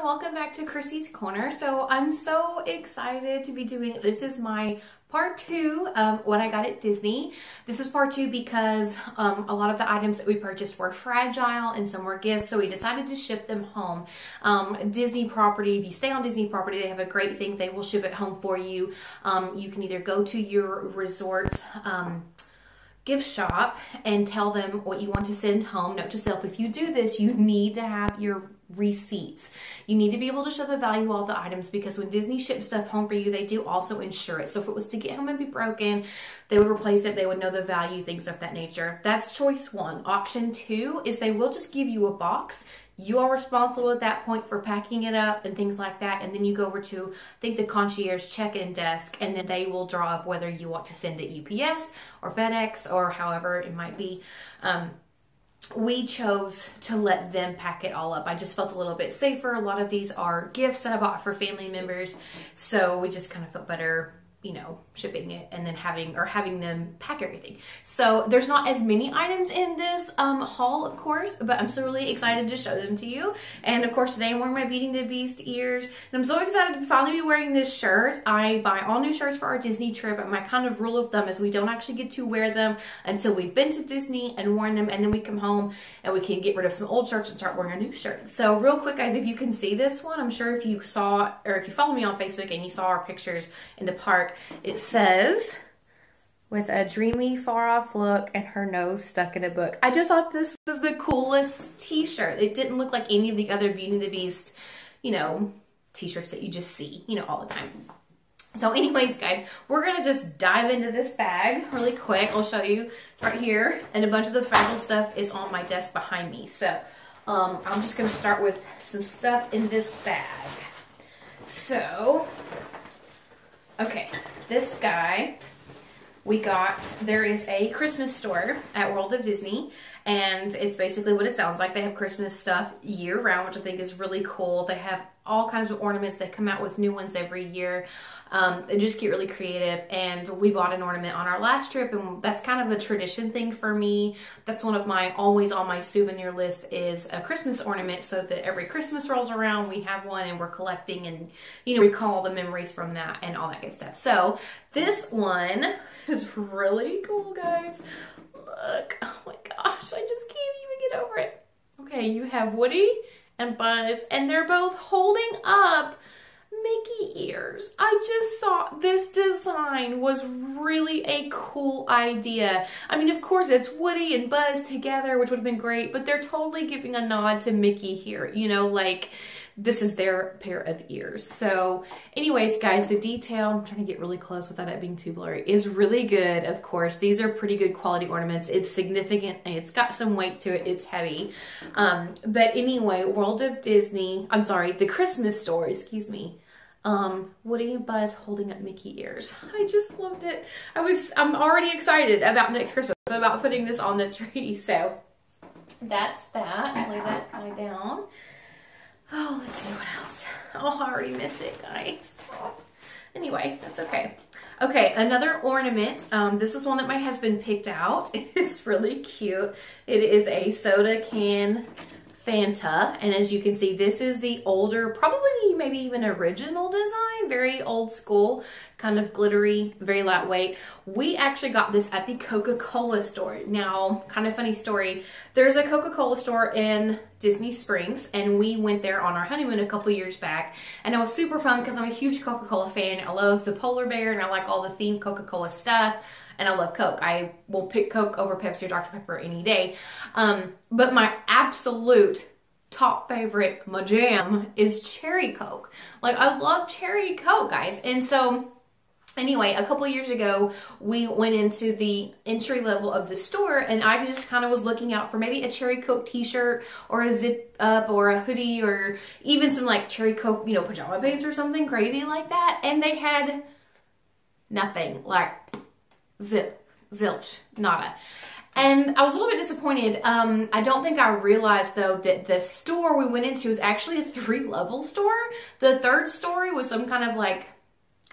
everyone, welcome back to Chrissy's Corner. So I'm so excited to be doing, this is my part 2 of what I got at Disney. This is part 2 because a lot of the items that we purchased were fragile and some were gifts, so we decided to ship them home. Disney property, if you stay on Disney property, they have a great thing. They will ship it home for you. You can either go to your resort gift shop and tell them what you want to send home. Note to self, if you do this, you need to have your receipts. You need to be able to show the value of the items, because when Disney ships stuff home for you, they do also insure it. So if it was to get home and be broken, they would replace it. They would know the value, things of that nature. That's choice 1. Option 2 is they will just give you a box. You are responsible at that point for packing it up and things like that. And then you go over to, I think, the concierge check-in desk, and then they will draw up whether you want to send it UPS or FedEx or however it might be. We chose to let them pack it all up. I just felt a little bit safer. A lot of these are gifts that I bought for family members. So we just kind of felt better, you know, shipping it and then having them pack everything. So there's not as many items in this haul, of course, but I'm so really excited to show them to you. And of course, today I'm wearing my Beauty and the Beast ears, and I'm so excited to finally be wearing this shirt. I buy all new shirts for our Disney trip, and my kind of rule of thumb is we don't actually get to wear them until we've been to Disney and worn them, and then we come home and we can get rid of some old shirts and start wearing a new shirt. So real quick, guys, if you can see this one, I'm sure if you saw, or if you follow me on Facebook and you saw our pictures in the park, it says, with a dreamy far off look and her nose stuck in a book. I just thought this was the coolest t-shirt. It didn't look like any of the other Beauty and the Beast, you know, t-shirts that you just see, you know, all the time. So anyways, guys, we're gonna just dive into this bag really quick. I'll show you right here, and a bunch of the fragile stuff is on my desk behind me. So I'm just gonna start with some stuff in this bag. So, okay, this guy we got, there is a Christmas store at World of Disney, and it's basically what it sounds like. They have Christmas stuff year round, which I think is really cool. They have all kinds of ornaments. They come out with new ones every year. They just get really creative, and we bought an ornament on our last trip, and that's kind of a tradition thing for me. That's one of my, always on my souvenir list, is a Christmas ornament, so that every Christmas rolls around, we have one and we're collecting and, you know, recall the memories from that and all that good stuff. So this one is really cool, guys. Look, oh my gosh, I just can't even get over it. Okay, you have Woody and Buzz, and they're both holding up Mickey ears. I just thought this design was really a cool idea. I mean, of course, it's Woody and Buzz together, which would have been great, but they're totally giving a nod to Mickey here, you know, like this is their pair of ears. So anyways, guys, the detail, I'm trying to get really close without it being too blurry, is really good. Of course, these are pretty good quality ornaments. It's significant, and it's got some weight to it. It's heavy. But anyway, World of Disney, I'm sorry, the Christmas store, excuse me. Woody and Buzz holding up Mickey ears. I just loved it. I'm already excited about next Christmas, about putting this on the tree. So that's that. I'll lay that guy down. Oh, let's see what else. Oh, I already miss it, guys. Anyway, that's okay. Okay, another ornament. This is one that my husband picked out. It's really cute. It is a soda can Fanta, and as you can see, this is the older, probably maybe even original design, very old school, kind of glittery, very lightweight. We actually got this at the Coca-Cola store. Now, kind of funny story, there's a Coca-Cola store in Disney Springs, and we went there on our honeymoon a couple years back, and it was super fun because I'm a huge Coca-Cola fan. I love the polar bear, and I like all the themed Coca-Cola stuff. And I love Coke. I will pick Coke over Pepsi or Dr. Pepper any day. But my absolute top favorite, my jam, is Cherry Coke. Like, I love Cherry Coke, guys. And so, anyway, a couple years ago, we went into the entry level of the store, and I just kind of was looking out for maybe a Cherry Coke t-shirt or a zip up or a hoodie or even some like Cherry Coke, you know, pajama pants or something crazy like that. And they had nothing, like zip, zilch, nada. And I was a little bit disappointed. I don't think I realized, though, that the store we went into is actually a 3-level store. The 3rd story was some kind of like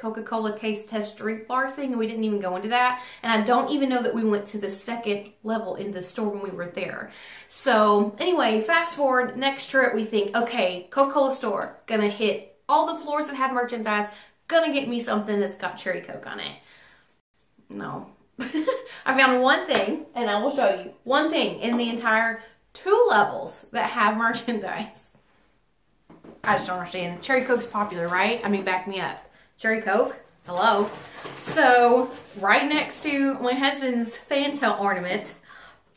Coca-Cola taste test drink bar thing, and we didn't even go into that. And I don't even know that we went to the second level in the store when we were there. So anyway, fast forward, next trip, we think, okay, Coca-Cola store, gonna hit all the floors that have merchandise, gonna get me something that's got cherry Coke on it. No. I found one thing, and I will show you, one thing in the entire 2 levels that have merchandise. I just don't understand. Cherry Coke's popular, right? I mean, back me up. Cherry Coke, hello. So, right next to my husband's Fanta ornament,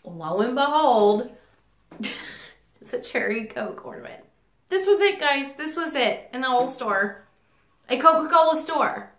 lo and behold, it's a Cherry Coke ornament. This was it, guys. This was it in the whole store. A Coca-Cola store.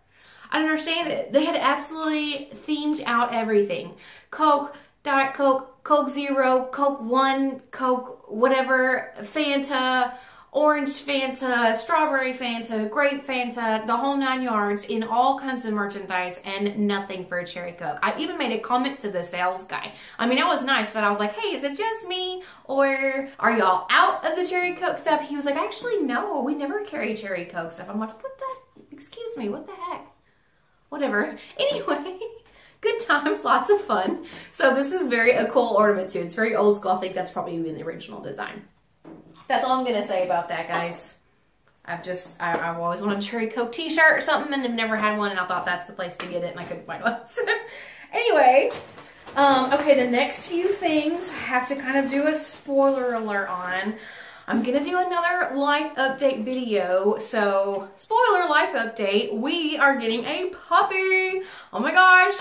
I don't understand it. They had absolutely themed out everything. Coke, Diet Coke, Coke Zero, Coke One, Coke whatever, Fanta, Orange Fanta, Strawberry Fanta, Grape Fanta, the whole 9 yards in all kinds of merchandise, and nothing for a Cherry Coke. I even made a comment to the sales guy. I mean, I was nice, but I was like, hey, is it just me? Or are y'all out of the Cherry Coke stuff? He was like, actually, no, we never carry Cherry Coke stuff. I'm like, what the, excuse me, what the heck? Whatever. Anyway, good times, lots of fun. So this is a cool ornament too. It's very old school. I think that's probably even the original design. That's all I'm going to say about that, guys. I've always wanted a Cherry Coke t-shirt or something, and I've never had one, and I thought that's the place to get it, and I couldn't find one. So, anyway, okay, the next few things I have to kind of do a spoiler alert on. I'm going to do another life update video. So, spoiler life update, we are getting a puppy. Oh my gosh.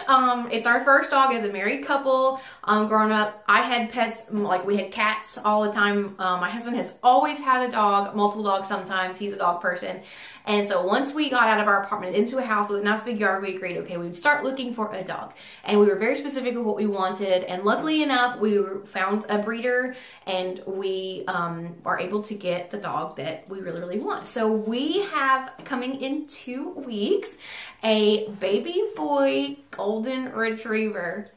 It's our first dog as a married couple. Growing up, I had pets, like we had cats all the time. My husband has always had a dog, multiple dogs sometimes. He's a dog person. And so once we got out of our apartment into a house with a nice big yard, we agreed, okay, we would start looking for a dog. And we were very specific of what we wanted. And luckily enough, we found a breeder, and we are able to get the dog that we really, really want. So we have, coming in 2 weeks, a baby boy golden retriever.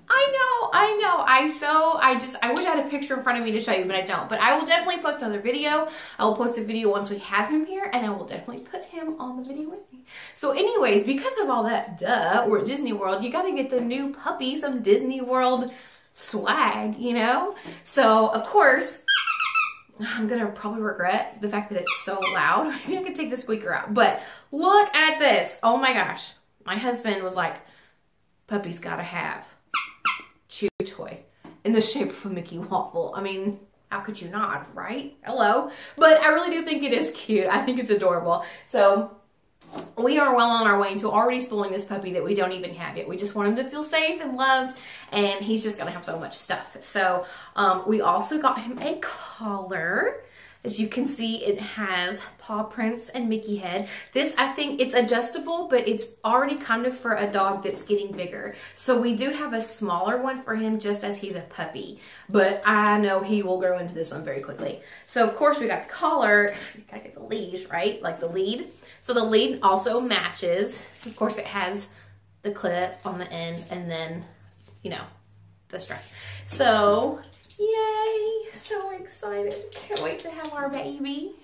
I know. I wish I had a picture in front of me to show you, but I don't. But I will definitely post another video. I will post a video once we have him here, and I will definitely put him on the video with me. So anyways, because of all that, we're at Disney World, you gotta get the new puppy some Disney World swag, you know? So, of course, I'm gonna probably regret the fact that it's so loud. Maybe I could take the squeaker out. But look at this. Oh my gosh. My husband was like, puppy's gotta have chew toy in the shape of a Mickey waffle. I mean, how could you not, right? Hello. But I really do think it is cute. I think it's adorable. So we are well on our way into already spoiling this puppy that we don't even have yet. We just want him to feel safe and loved, and he's just gonna have so much stuff. So we also got him a collar. As you can see, it has paw prints and Mickey head. This, I think, it's adjustable, but it's already kind of for a dog that's getting bigger. So we do have a smaller one for him just as he's a puppy. But I know he will grow into this one very quickly. So, of course, we got the collar. You gotta get the leash, right? Like the lead. So the lead also matches. Of course, it has the clip on the end and then, you know, the strap. So, yay! So excited. Can't wait to have our baby.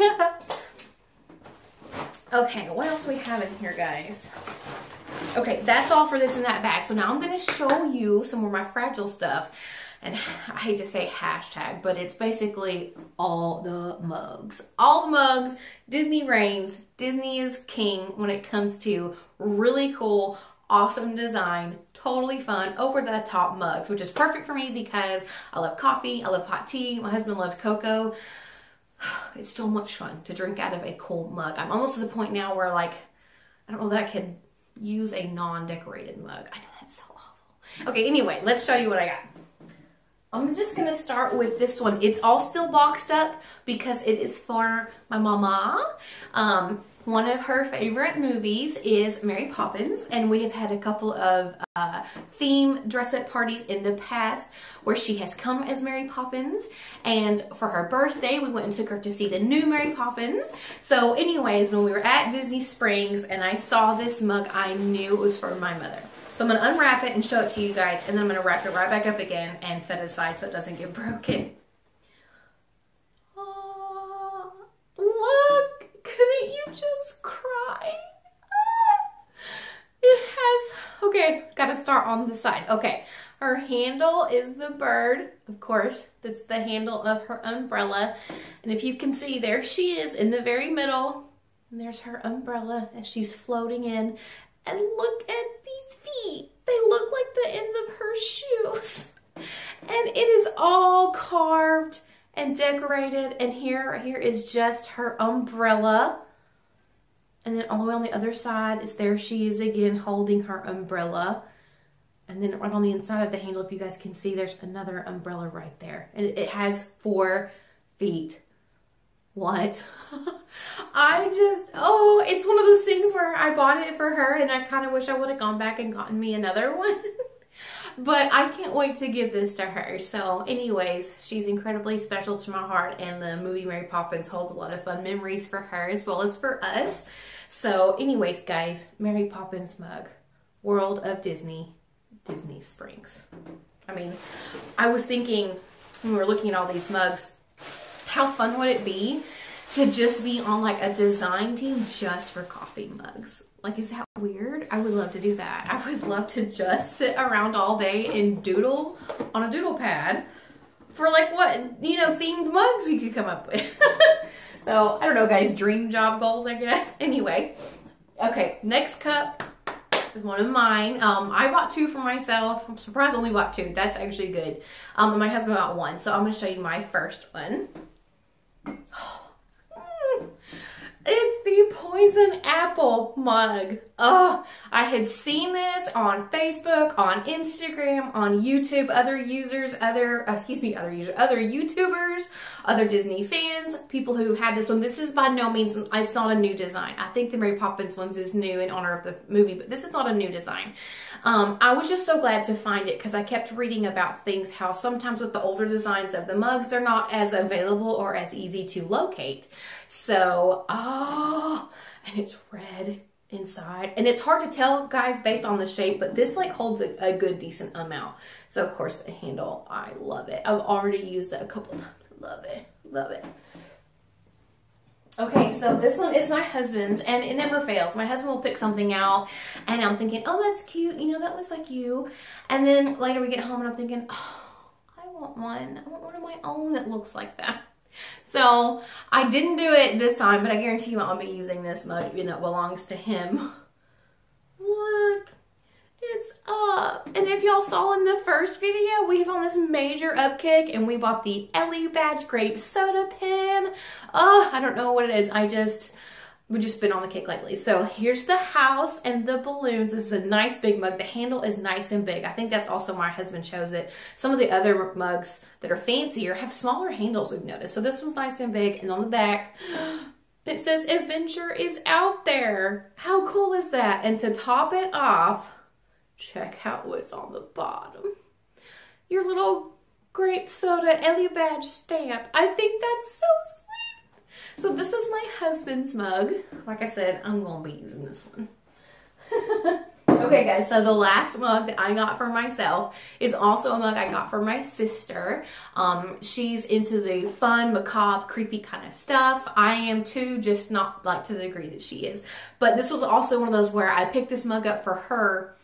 Okay, what else we have in here, guys? Okay, that's all for this in that bag. So now I'm going to show you some of my fragile stuff. And I hate to say hashtag, but it's basically all the mugs. All the mugs. Disney reigns. Disney is king when it comes to really cool, awesome design, totally fun, over-the-top mugs, which is perfect for me because I love coffee, I love hot tea, my husband loves cocoa. It's so much fun to drink out of a cool mug. I'm almost to the point now where, like, I don't know that I could use a non-decorated mug. I know that's so awful. Okay, anyway, let's show you what I got. I'm just gonna start with this one. It's all still boxed up because it is for my mama. One of her favorite movies is Mary Poppins, and we have had a couple of theme dress-up parties in the past where she has come as Mary Poppins, and for her birthday we went and took her to see the new Mary Poppins. So anyways, when we were at Disney Springs and I saw this mug, I knew it was for my mother. So I'm going to unwrap it and show it to you guys, and then I'm going to wrap it right back up again and set it aside so it doesn't get broken. Look! Couldn't you just cry? start on the side. Okay, her handle is the bird, of course. That's the handle of her umbrella. And if you can see, there she is in the very middle. And there's her umbrella as she's floating in. And look at these feet. They look like the ends of her shoes. And it is all carved and decorated. And here is just her umbrella. And then all the way on the other side is there she is again holding her umbrella. And then right on the inside of the handle, if you guys can see, there's another umbrella right there. And it has 4 feet. What? It's one of those things where I bought it for her and I kind of wish I would have gone back and gotten me another one. But I can't wait to give this to her. So anyways, she's incredibly special to my heart, and the movie Mary Poppins holds a lot of fun memories for her as well as for us. So anyways, guys, Mary Poppins mug, World of Disney, Disney Springs. I mean, I was thinking when we were looking at all these mugs, how fun would it be to just be on like a design team just for coffee mugs? Like, is that weird? I would love to do that. I would love to just sit around all day and doodle on a doodle pad for like what, you know, themed mugs we could come up with. So, I don't know, guys, dream job goals, I guess. Anyway, okay, next cup is one of mine. I bought 2 for myself. I'm surprised I only bought 2. That's actually good. And my husband bought 1. So, I'm going to show you my first one. It's the Poison Apple mug. Oh, I had seen this on Facebook, on Instagram, on YouTube, other YouTubers, other Disney fans, people who had this one. This is by no means, it's not a new design. I think the Mary Poppins ones is new in honor of the movie, but this is not a new design. I was just so glad to find it because I kept reading about things, how sometimes with the older designs of the mugs, they're not as available or as easy to locate. So, and it's red inside. And it's hard to tell, guys, based on the shape, but this like holds a good, decent amount. So, of course, the handle, I love it. I've already used it a couple times. Love it. Love it. Okay, so this one is my husband's, and it never fails. My husband will pick something out, and I'm thinking, oh, that's cute. You know, that looks like you. And then later we get home, and I'm thinking, oh, I want one. I want one of my own that looks like that. So I didn't do it this time, but I guarantee you I'll be using this mug, even though it belongs to him. Look, it's up. And if y'all saw in the first video, we've on this major upkick, and we bought the Ellie Badge Grape Soda Pen. Oh, I don't know what it is. We've just been on the kick lately. So here's the house and the balloons. This is a nice big mug. The handle is nice and big. I think that's also my husband chose it. Some of the other mugs that are fancier have smaller handles, we've noticed. So this one's nice and big. And on the back, it says adventure is out there. How cool is that? And to top it off, check out what's on the bottom. Your little grape soda Ellie Badge stamp. I think that's so sweet. So this is my husband's mug. Like I said, I'm going to be using this one. Okay, guys, so the last mug that I got for myself is also a mug I got for my sister. She's into the fun, macabre, creepy kind of stuff. I am too, just not like to the degree that she is. But this was also one of those where I picked this mug up for her,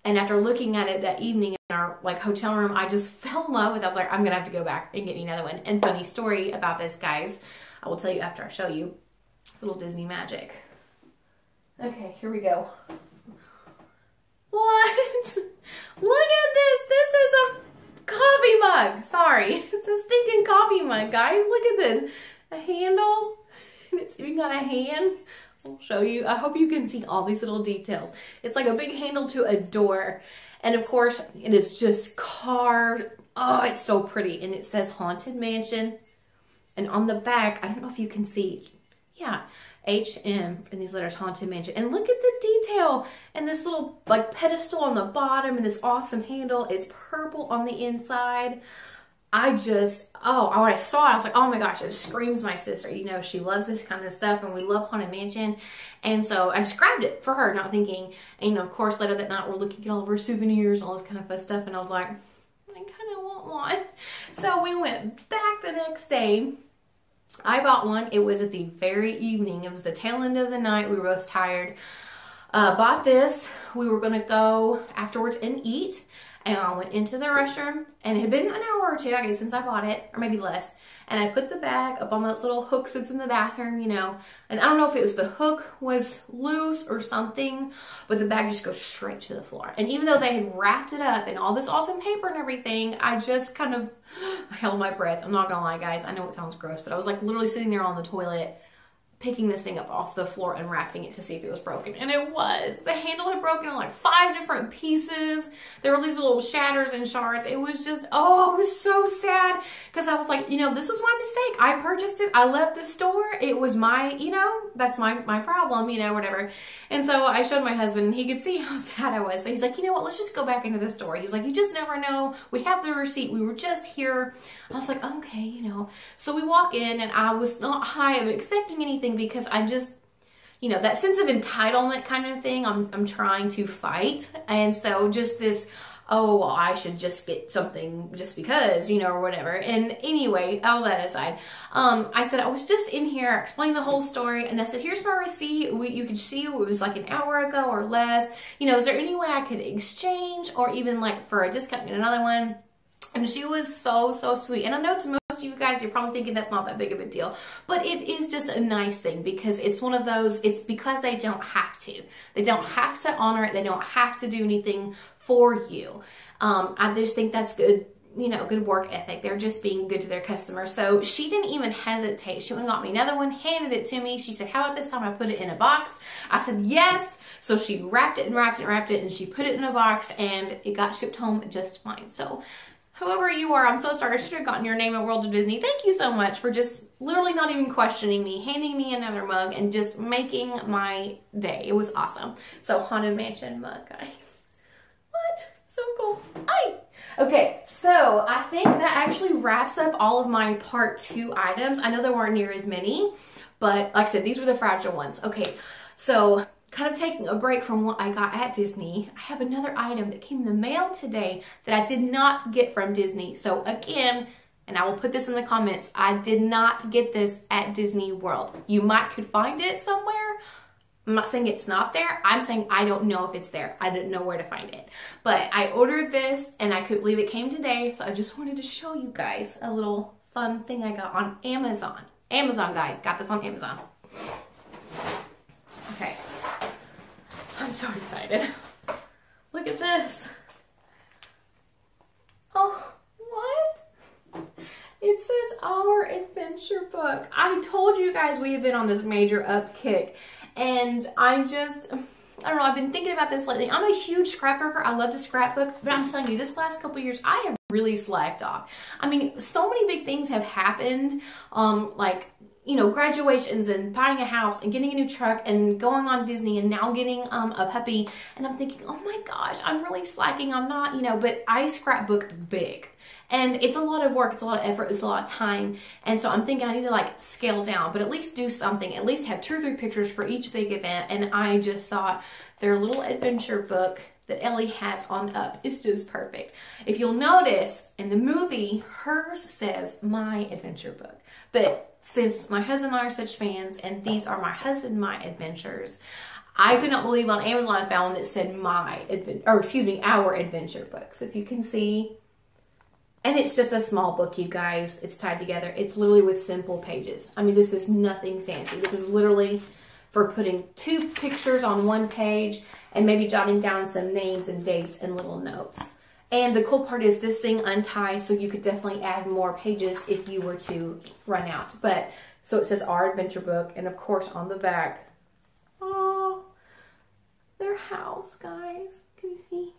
and after looking at it that evening in our like hotel room, I just fell in love with it. I was like, I'm gonna have to go back and get me another one. And funny story about this, guys, I will tell you after I show you. Little Disney magic. Okay, here we go. What? Look at this. This is a coffee mug. Sorry. It's a stinking coffee mug, guys. Look at this. A handle. It's even got a hand. I'll show you. I hope you can see all these little details. It's like a big handle to a door. And of course, it is just carved. Oh, it's so pretty. And it says Haunted Mansion. And on the back, I don't know if you can see. Yeah. HM in these letters, Haunted Mansion. And look at the detail and this little like pedestal on the bottom and this awesome handle. It's purple on the inside. I just, oh, when I saw it, I was like, oh my gosh, it screams my sister. You know, she loves this kind of stuff and we love Haunted Mansion. And so I just grabbed it for her, not thinking, and you know, of course, later that night we're looking at all of her souvenirs, all this kind of fun stuff. And I was like, I kind of want one. So we went back the next day. I bought one. It was at the very evening. It was the tail end of the night. We were both tired. Bought this. We were gonna go afterwards and eat, and I went into the restroom, and it had been an hour or two, I guess, since I bought it, or maybe less. And I put the bag up on those little hooks that's in the bathroom, you know, and I don't know if it was the hook was loose or something, but the bag just goes straight to the floor. And even though they had wrapped it up in all this awesome paper and everything, I just kind of held my breath. I'm not gonna lie, guys, I know it sounds gross, but I was like literally sitting there on the toilet picking this thing up off the floor, unwrapping it to see if it was broken. And it was. The handle had broken in like 5 different pieces. There were these little shatters and shards. It was just, oh, it was so sad. Because I was like, you know, this was my mistake. I purchased it. I left the store. It was my, you know, that's my problem, you know, whatever. And so I showed my husband, and he could see how sad I was. So he's like, you know what, let's just go back into the store. He was like, you just never know. We have the receipt. We were just here. I was like, okay, you know. So we walk in, and I was not high of expecting anything, because I just, you know, that sense of entitlement kind of thing I'm trying to fight. And so just this, oh, well, I should just get something just because, you know, or whatever. And anyway, all that aside, I said, I was just in here, I explained the whole story, and I said, here's my receipt. You could see it was like an hour ago or less. You know, is there any way I could exchange, or even like for a discount, get another one? And she was so, so sweet. And I know to most of you guys, you're probably thinking that's not that big of a deal, but it is just a nice thing, because it's one of those, it's because they don't have to. They don't have to honor it. They don't have to do anything for you. I just think that's good, you know, good work ethic. They're just being good to their customers. So she didn't even hesitate. She went and got me another one, handed it to me. She said, how about this time I put it in a box? I said, yes. So she wrapped it and wrapped it and wrapped it, and she put it in a box, and it got shipped home just fine. So whoever you are, I'm so sorry. I should have gotten your name at World of Disney. Thank you so much for just literally not even questioning me, handing me another mug, and just making my day. It was awesome. So, Haunted Mansion mug, guys. What? So cool. Hi. Okay, so I think that actually wraps up all of my part 2 items. I know there weren't near as many, but like I said, these were the fragile ones. Okay, so kind of taking a break from what I got at Disney, I have another item that came in the mail today that I did not get from Disney. So again, and I will put this in the comments, I did not get this at Disney World. You might could find it somewhere. I'm not saying it's not there. I'm saying I don't know if it's there. I didn't know where to find it. But I ordered this, and I couldn't believe it came today. So I just wanted to show you guys a little fun thing I got on Amazon. Amazon, guys. Got this on Amazon. Okay. I'm so excited. Look at this. Oh, what? It says Our Adventure Book. I told you guys we have been on this major up kick, and I don't know, I've been thinking about this lately. I'm a huge scrapbooker. I love to scrapbook, but I'm telling you, this last couple years, I have really slacked off. I mean, so many big things have happened, like, you know, graduations and buying a house and getting a new truck and going on Disney and now getting a puppy. And I'm thinking, oh my gosh, I'm really slacking. I'm not, you know, but I scrapbook big. And it's a lot of work. It's a lot of effort. It's a lot of time. And so I'm thinking I need to like scale down, but at least do something. At least have 2 or 3 pictures for each big event. And I just thought their little adventure book that Ellie has on up is just perfect. If you'll notice in the movie, hers says My Adventure Book. But since my husband and I are such fans, and these are my husband, my adventures, I could not believe on Amazon I found one that said Our Adventure Book. So if you can see, and it's just a small book, you guys. It's tied together. It's literally with simple pages. I mean, this is nothing fancy. This is literally for putting 2 pictures on 1 page and maybe jotting down some names and dates and little notes. And the cool part is this thing unties, so you could definitely add more pages if you were to run out. But, so it says Our Adventure Book, and of course on the back, oh, their house, guys. Can you see?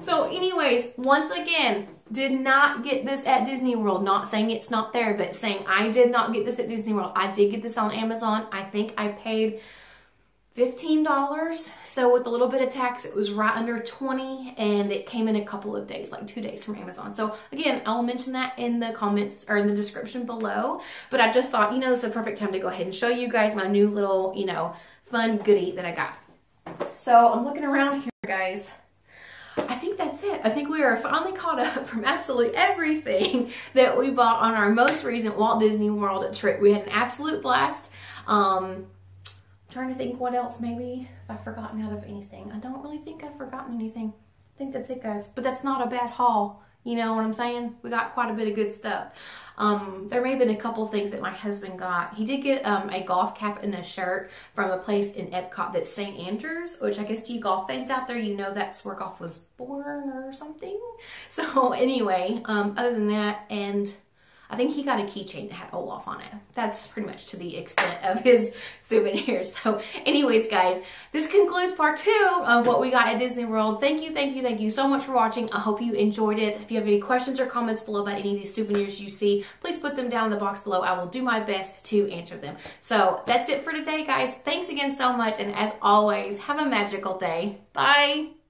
So anyways, once again, did not get this at Disney World. Not saying it's not there, but saying I did not get this at Disney World. I did get this on Amazon. I think I paid $15. So with a little bit of tax, it was right under 20, and it came in a couple of days, like 2 days from Amazon. So again, I'll mention that in the comments or in the description below. But I just thought, you know, it's a perfect time to go ahead and show you guys my new little, you know, fun goodie that I got. So I'm looking around here, guys. I think that's it. I think we are finally caught up from absolutely everything that we bought on our most recent Walt Disney World trip. We had an absolute blast. trying to think what else maybe if I've forgotten out of anything. I don't really think I've forgotten anything. I think that's it, guys. But that's not a bad haul. You know what I'm saying? We got quite a bit of good stuff. There may have been a couple things that my husband got. He did get a golf cap and a shirt from a place in Epcot that's St. Andrews, which I guess to you golf fans out there, you know that's where golf was born or something. So anyway, other than that, and I think he got a keychain that had Olaf on it. That's pretty much to the extent of his souvenirs. So anyways, guys, this concludes part 2 of what we got at Disney World. Thank you so much for watching. I hope you enjoyed it. If you have any questions or comments below about any of these souvenirs you see, please put them down in the box below. I will do my best to answer them. So that's it for today, guys. Thanks again so much. And as always, have a magical day. Bye.